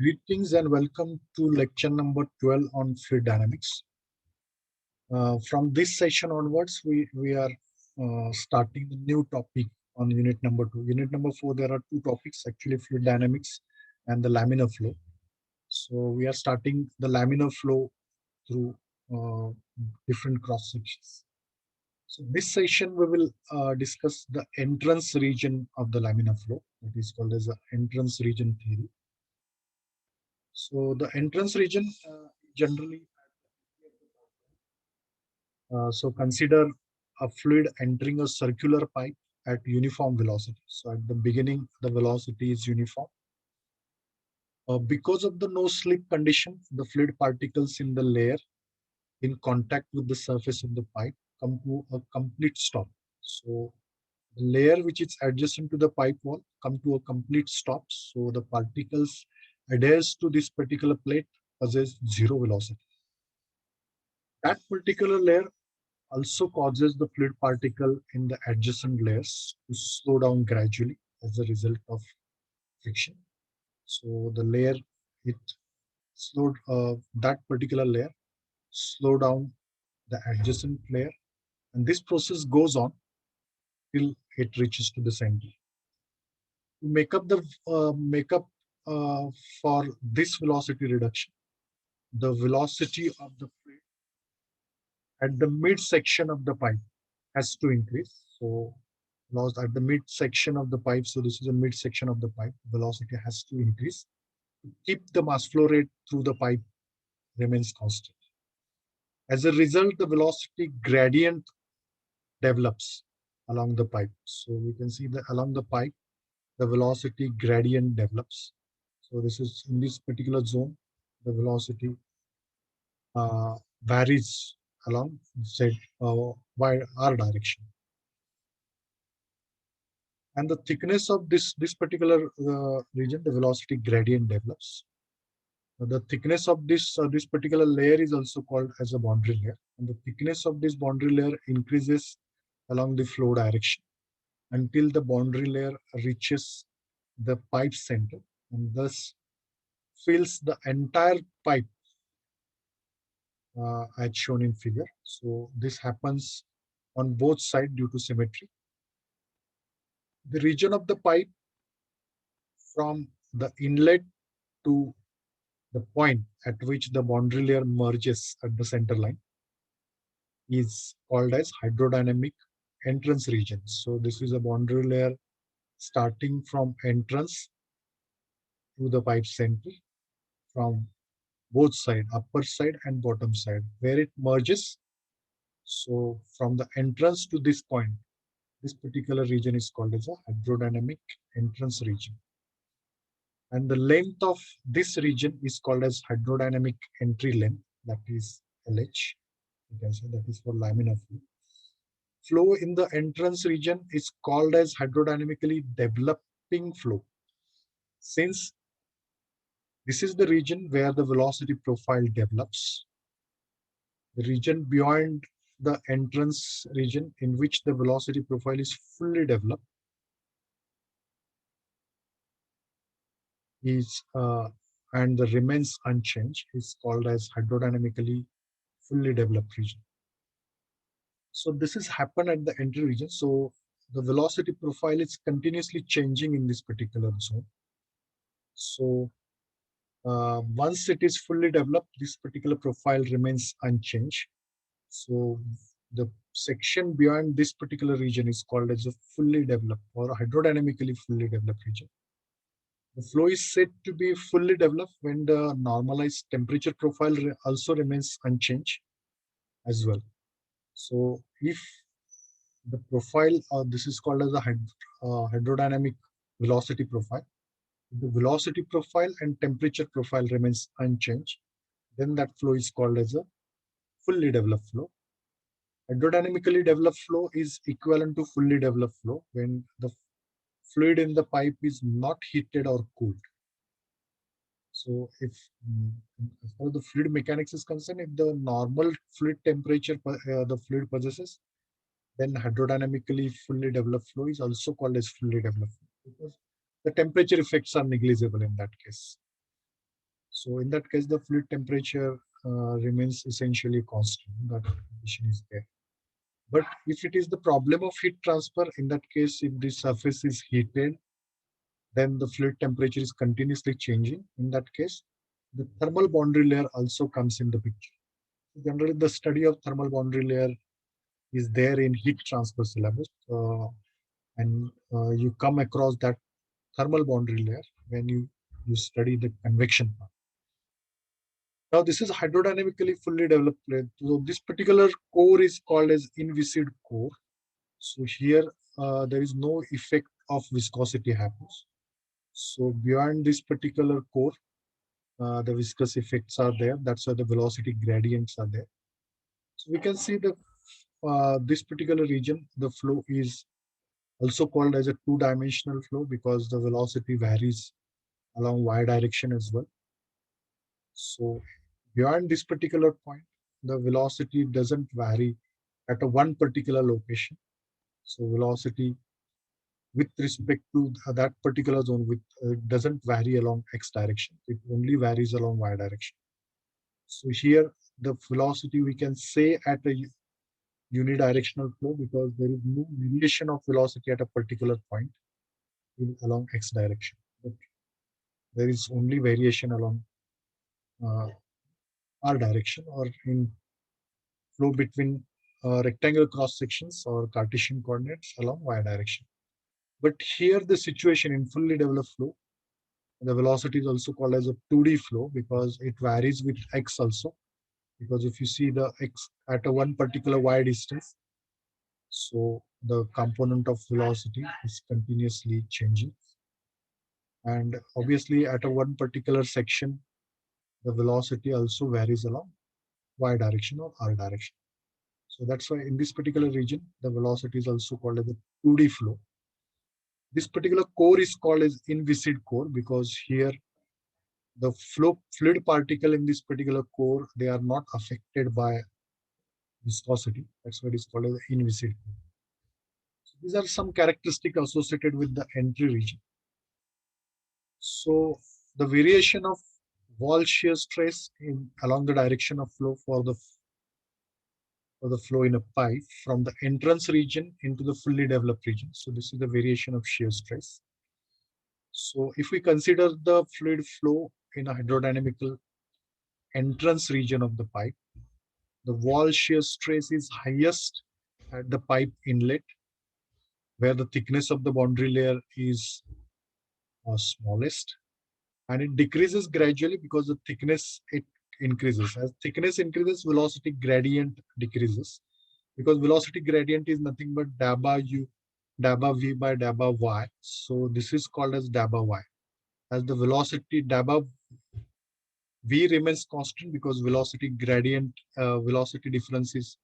Greetings and welcome to lecture number 12 on fluid dynamics. From this session onwards, we are starting the new topic on unit number 2. Unit number 4, there are two topics, actually fluid dynamics and the laminar flow. So we are starting the laminar flow through uh, different cross sections. So this session we will discuss the entrance region of the laminar flow, that is called as the entrance region theory. So the entrance region generally, so consider a fluid entering a circular pipe at uniform velocity. So at the beginning, the velocity is uniform. Because of the no slip condition, the fluid particles in the layer in contact with the surface of the pipe come to a complete stop. So the layer which is adjacent to the pipe wall come to a complete stop. So the particles adheres to this particular plate possess zero velocity. That particular layer also causes the fluid particle in the adjacent layers to slow down gradually as a result of friction. So the layer, it slowed that particular layer slow down the adjacent layer, and this process goes on till it reaches to the center. To make up for this velocity reduction, the velocity of the fluid at the midsection of the pipe has to increase. So loss at the midsection of the pipe. So this is a midsection of the pipe. Velocity has to increase to keep the mass flow rate through the pipe remains constant. As a result, the velocity gradient develops along the pipe. So we can see that along the pipe, the velocity gradient develops. So this is in this particular zone, the velocity varies along Z y R direction. And the thickness of this particular region, the velocity gradient develops. The thickness of this particular layer is also called as a boundary layer, and the thickness of this boundary layer increases along the flow direction until the boundary layer reaches the pipe center and thus fills the entire pipe as shown in figure. So this happens on both sides due to symmetry. The region of the pipe from the inlet to the point at which the boundary layer merges at the center line is called as hydrodynamic entrance region. So this is a boundary layer starting from entrance to the pipe center from both side, upper side and bottom side, where it merges. So from the entrance to this point, this particular region is called as a hydrodynamic entrance region. And the length of this region is called as hydrodynamic entry length, that is LH. You can say that is for laminar flow. Flow in the entrance region is called as hydrodynamically developing flow, since this is the region where the velocity profile develops. The region beyond the entrance region in which the velocity profile is fully developed is and the remains unchanged is called as hydrodynamically fully developed region. So this has happened at the entry region. So the velocity profile is continuously changing in this particular zone. So once it is fully developed, this particular profile remains unchanged. So the section beyond this particular region is called as a fully developed or hydrodynamically fully developed region. The flow is said to be fully developed when the normalized temperature profile also remains unchanged as well. So if the profile, this is called as a hydrodynamic velocity profile. The velocity profile and temperature profile remains unchanged, then that flow is called as a fully developed flow. Hydrodynamically developed flow is equivalent to fully developed flow when the fluid in the pipe is not heated or cooled. So if as far as the fluid mechanics is concerned, if the normal fluid temperature the fluid possesses, then hydrodynamically fully developed flow is also called as fully developed flow because the temperature effects are negligible in that case. So in that case, the fluid temperature remains essentially constant. That condition is there. But if it is the problem of heat transfer, in that case, if the surface is heated, then the fluid temperature is continuously changing. In that case, the thermal boundary layer also comes in the picture. Generally, the study of thermal boundary layer is there in heat transfer syllabus, and you come across that thermal boundary layer when you study the convection part. Now, this is hydrodynamically fully developed plate. So this particular core is called as inviscid core. So here there is no effect of viscosity happens. So beyond this particular core, the viscous effects are there. That's why the velocity gradients are there. So we can see the this particular region, the flow is also called as a two-dimensional flow because the velocity varies along y direction as well. So beyond this particular point, the velocity doesn't vary at a one particular location. So velocity with respect to that particular zone with doesn't vary along x direction. It only varies along y direction. So here the velocity we can say at a unidirectional flow because there is no variation of velocity at a particular point along x direction. But there is only variation along uh, r direction or in flow between rectangular cross sections or Cartesian coordinates along y direction. But here the situation in fully developed flow, the velocity is also called as a 2D flow because it varies with x also. Because if you see the x at a one particular y distance, so the component of velocity is continuously changing. And obviously at a one particular section, the velocity also varies along y direction or r direction. So that's why in this particular region, the velocity is also called as a 2D flow. This particular core is called as inviscid core because here the fluid particle in this particular core, they are not affected by viscosity. That's why it is called as inviscid core. So these are some characteristics associated with the entry region. So the variation of wall shear stress along the direction of flow for the flow in a pipe from the entrance region into the fully developed region. So this is the variation of shear stress. So if we consider the fluid flow in a hydrodynamical entrance region of the pipe, the wall shear stress is highest at the pipe inlet, where the thickness of the boundary layer is smallest, and it decreases gradually because the thickness it increases. As thickness increases, velocity gradient decreases because velocity gradient is nothing but dabba v by dabba y. So this is called as dabba y. As the velocity dabba v remains constant because velocity difference is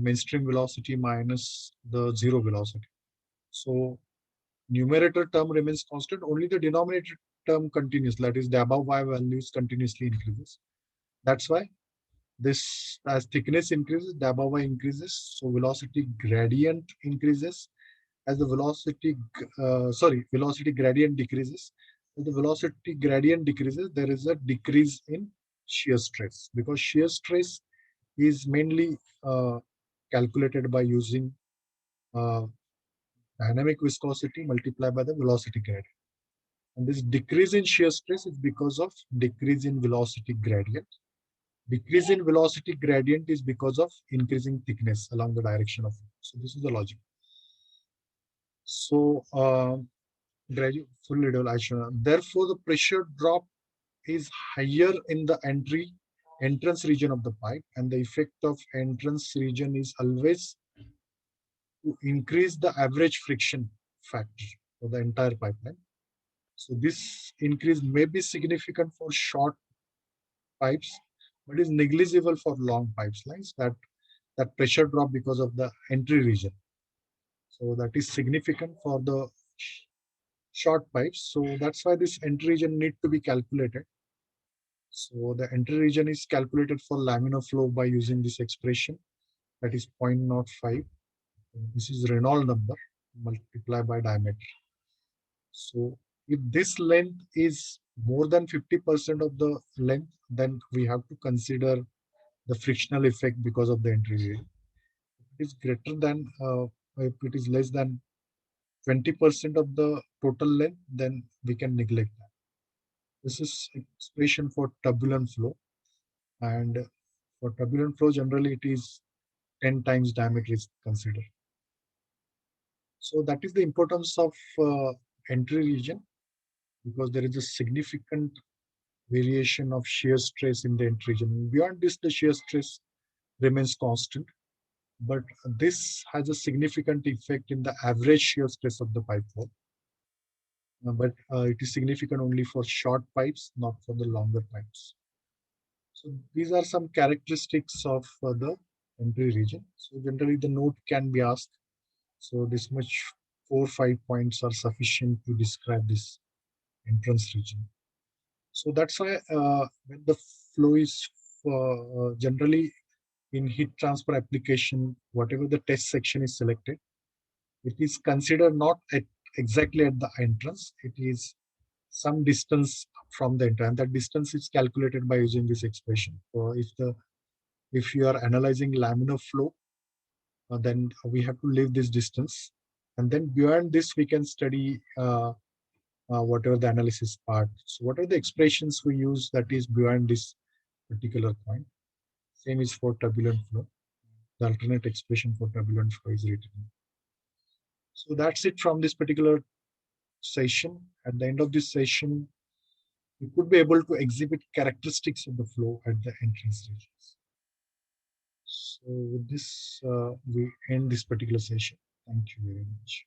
mainstream velocity minus the zero velocity. So numerator term remains constant, only the denominator term continues, that is dabba y values continuously increases. That's why this as thickness increases, dabba y increases, so velocity gradient increases. As the velocity gradient decreases. As the velocity gradient decreases, there is a decrease in shear stress because shear stress is mainly calculated by using uh, dynamic viscosity multiplied by the velocity gradient. And this decrease in shear stress is because of decrease in velocity gradient. Decrease in velocity gradient is because of increasing thickness along the direction of flow. So this is the logic. So graduate full reduction. Therefore, the pressure drop is higher in the entrance region of the pipe, and the effect of entrance region is always to increase the average friction factor for the entire pipeline. So this increase may be significant for short pipes, but is negligible for long pipelines. That pressure drop because of the entry region. So that is significant for the short pipes. So that's why this entry region need to be calculated. So the entry region is calculated for laminar flow by using this expression, that is 0.05. This is Reynolds number multiplied by diameter. So if this length is more than 50% of the length, then we have to consider the frictional effect because of the entry area. If it is greater than, if it is less than 20% of the total length, then we can neglect that. This is expression for turbulent flow, and for turbulent flow, generally it is 10 times diameter is considered. So that is the importance of entry region, because there is a significant variation of shear stress in the entry region. Beyond this, the shear stress remains constant, but this has a significant effect in the average shear stress of the pipe wall. But it is significant only for short pipes, not for the longer pipes. So these are some characteristics of the entry region. So generally the note can be asked. So this much 4 or 5 points are sufficient to describe this entrance region. So that's why when the flow is generally in heat transfer application, whatever the test section is selected, it is considered not at exactly at the entrance. It is some distance from the entrance. That distance is calculated by using this expression. So if you are analyzing laminar flow, then we have to leave this distance, and then beyond this we can study whatever the analysis part. So what are the expressions we use that is beyond this particular point? Same is for turbulent flow. The alternate expression for turbulent flow is written. So that's it from this particular session. At the end of this session, you could be able to exhibit characteristics of the flow at the entrance regions. So with this, we end this particular session. Thank you very much.